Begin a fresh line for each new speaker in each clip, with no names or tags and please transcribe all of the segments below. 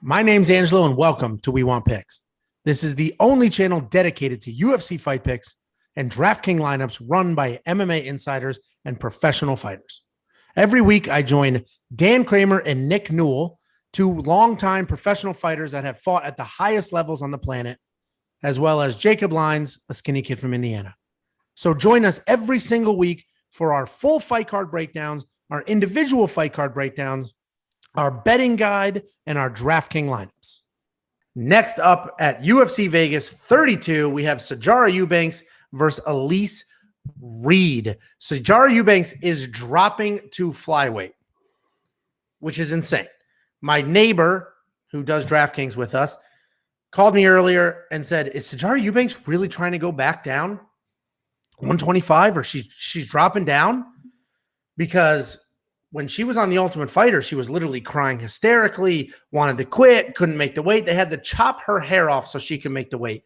My name's Angelo, and welcome to We Want Picks. This is the only channel dedicated to UFC fight picks and DraftKings lineups run by MMA insiders and professional fighters. Every week, I join Dan Kramer and Nick Newell, two longtime professional fighters that have fought at the highest levels on the planet, as well as Jacob Lyons, a skinny kid from Indiana. So join us every single week for our full fight card breakdowns, our individual fight card breakdowns, our betting guide, and our DraftKings lineups. Next up at UFC Vegas 32, we have Sijara Eubanks versus Elise Reed. Sijara Eubanks is dropping to flyweight, which is insane. My neighbor, who does DraftKings with us, called me earlier and said, is Sijara Eubanks really trying to go back down 125, or she's dropping down? Because when she was on The Ultimate Fighter, she was literally crying hysterically, wanted to quit, couldn't make the weight. They had to chop her hair off so she can make the weight.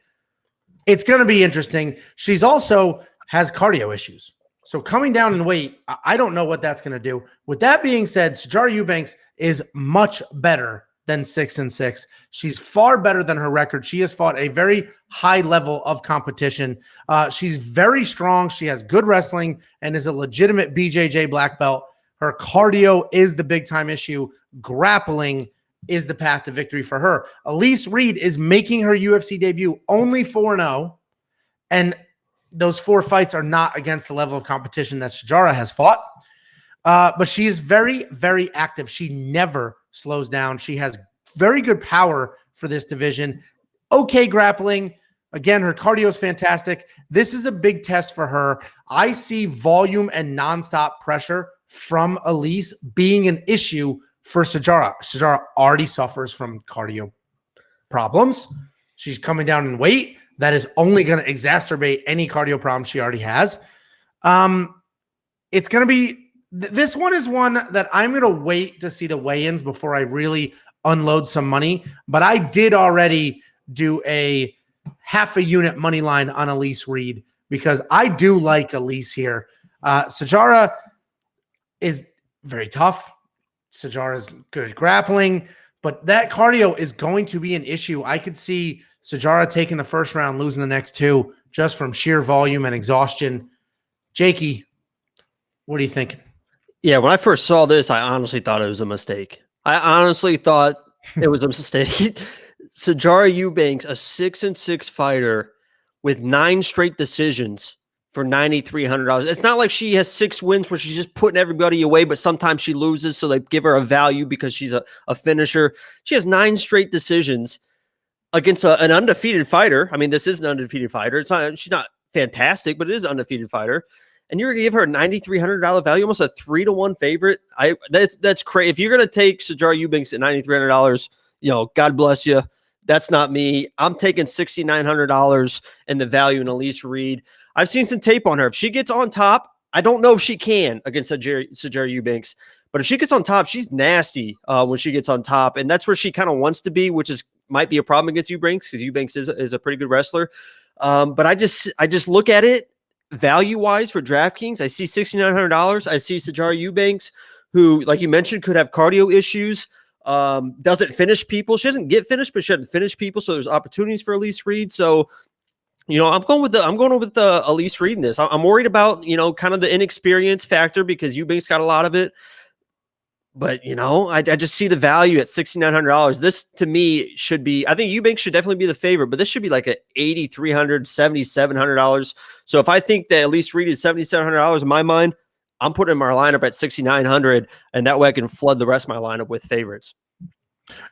It's going to be interesting. She's also has cardio issues. So coming down in weight, I don't know what that's going to do. With that being said, Sijara Eubanks is much better than 6-6. She's far better than her record. She has fought a very high level of competition. She's very strong. She has good wrestling and is a legitimate BJJ black belt. Her cardio is the big time issue. Grappling is the path to victory for her. Elise Reed is making her UFC debut only 4-0. And those 4 fights are not against the level of competition that Sijara has fought. But she is very, very active. She never slows down. She has very good power for this division. Okay grappling. Again, her cardio is fantastic. This is a big test for her. I see volume and nonstop pressure from Elise being an issue for Sijara. Sijara already suffers from cardio problems. She's coming down in weight. That is only going to exacerbate any cardio problems she already has. It's going to be, this one is one that I'm going to wait to see the weigh-ins before I really unload some money. But I did already do a half a unit money line on Elise Reed because I do like Elise here. Sijara is very tough. Sijara is good at grappling, but that cardio is going to be an issue. I could see Sijara taking the first round, losing the next 2 just from sheer volume and exhaustion. Jakey, what are you thinking?
Yeah, when I first saw this, I honestly thought it was a mistake. I honestly thought it was a mistake. Sijara Eubanks, a 6-6 fighter with 9 straight decisions for $9,300. It's not like she has 6 wins where she's just putting everybody away, but sometimes she loses, so they give her a value because she's a finisher. She has 9 straight decisions against an undefeated fighter. I mean, this is an undefeated fighter. She's not fantastic, but it is an undefeated fighter. And you're going to give her a $9,300 value, almost a 3-1 favorite. That's crazy. If you're going to take Sijara Eubanks at $9,300, God bless you. That's not me. I'm taking $6,900 and the value in Elise Reed. I've seen some tape on her. If she gets on top, I don't know if she can against Sijara Eubanks, but if she gets on top, she's nasty when she gets on top, and that's where she kind of wants to be, which might be a problem against Eubanks because Eubanks is a pretty good wrestler. But I just look at it value-wise for DraftKings. I see $6,900. I see Sijara Eubanks, who, like you mentioned, could have cardio issues. Doesn't finish people. She doesn't get finished, but she doesn't finish people. So there's opportunities for Elise Reed. So, I'm going with the Elise Reed in this. I'm worried about, kind of the inexperience factor because Eubanks got a lot of it. But, I just see the value at $6,900. This to me should be, I think Eubanks should definitely be the favorite, but this should be like a $8,300, $7,700. So if I think that Elise Reed is $7,700 in my mind, I'm putting my lineup at $6,900, and that way I can flood the rest of my lineup with favorites.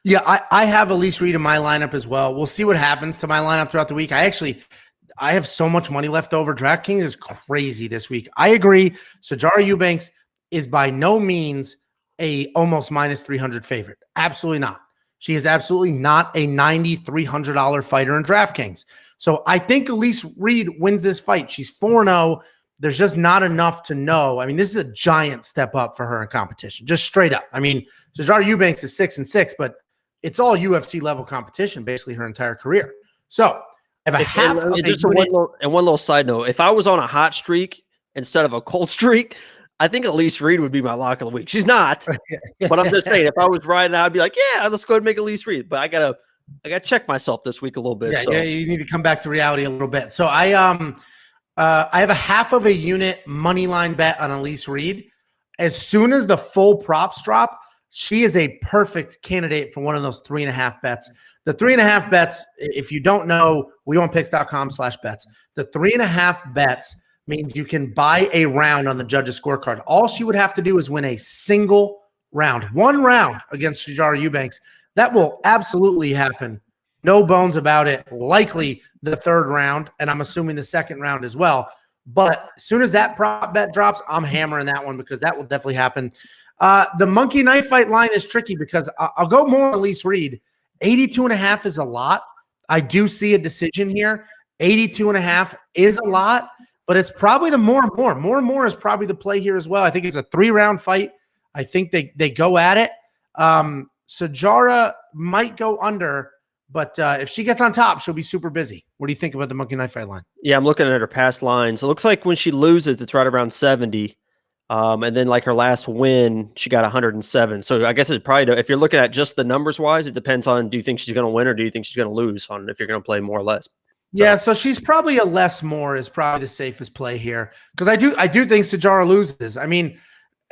Yeah, I have Elise Reed in my lineup as well. We'll see what happens to my lineup throughout the week. I have so much money left over. DraftKings is crazy this week. I agree. Sijara Eubanks is by no means a almost minus 300 favorite. Absolutely not. She is absolutely not a $9,300 fighter in DraftKings. So I think Elise Reed wins this fight. She's 4-0. There's just not enough to know. I mean, this is a giant step up for her in competition, just straight up. I mean, Sijara Eubanks is 6-6, but it's all UFC level competition basically her entire career. So I have a half of
one little side note. If I was on a hot streak instead of a cold streak, I think Elise Reed would be my lock of the week. She's not, but I'm just saying, if I was riding, I'd be like, yeah, let's go ahead and make Elise Reed. But I gotta check myself this week a little bit.
Yeah, you need to come back to reality a little bit. So I have a half of a unit money line bet on Elise Reed. As soon as the full props drop, she is a perfect candidate for one of those 3.5 bets. The 3.5 bets, if you don't know, wewantpicks.com/bets. The 3.5 bets means you can buy a round on the judge's scorecard. All she would have to do is win a single round, one round against Sijara Eubanks. That will absolutely happen. No bones about it. Likely the third round, and I'm assuming the second round as well. But as soon as that prop bet drops, I'm hammering that one because that will definitely happen. The monkey knife fight line is tricky because I'll go more on Elise Reed. 82.5 is a lot. I do see a decision here. 82.5 is a lot, but it's probably the more and more. More and more is probably the play here as well. I think it's a 3-round fight. I think they go at it. Sijara might go under, but if she gets on top, she'll be super busy. What do you think about the monkey knife fight line?
Yeah, I'm looking at her past lines. It looks like when she loses, it's right around 70. And then like her last win, she got 107. So I guess it's probably, if you're looking at just the numbers wise, it depends on, do you think she's going to win or do you think she's going to lose on if you're going to play more or less?
Yeah, so she's probably a less more is probably the safest play here because I do think Sijara loses. I mean,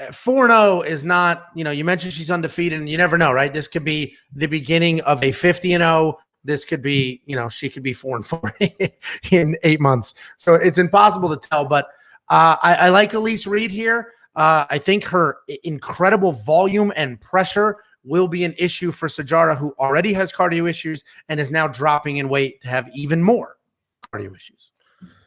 4-0 is not, you mentioned she's undefeated and you never know, right? This could be the beginning of a 50-0. This could be, she could be 4-4 in 8 months. So it's impossible to tell, but I like Elise Reed here. I think her incredible volume and pressure will be an issue for Sijara, who already has cardio issues and is now dropping in weight to have even more cardio issues.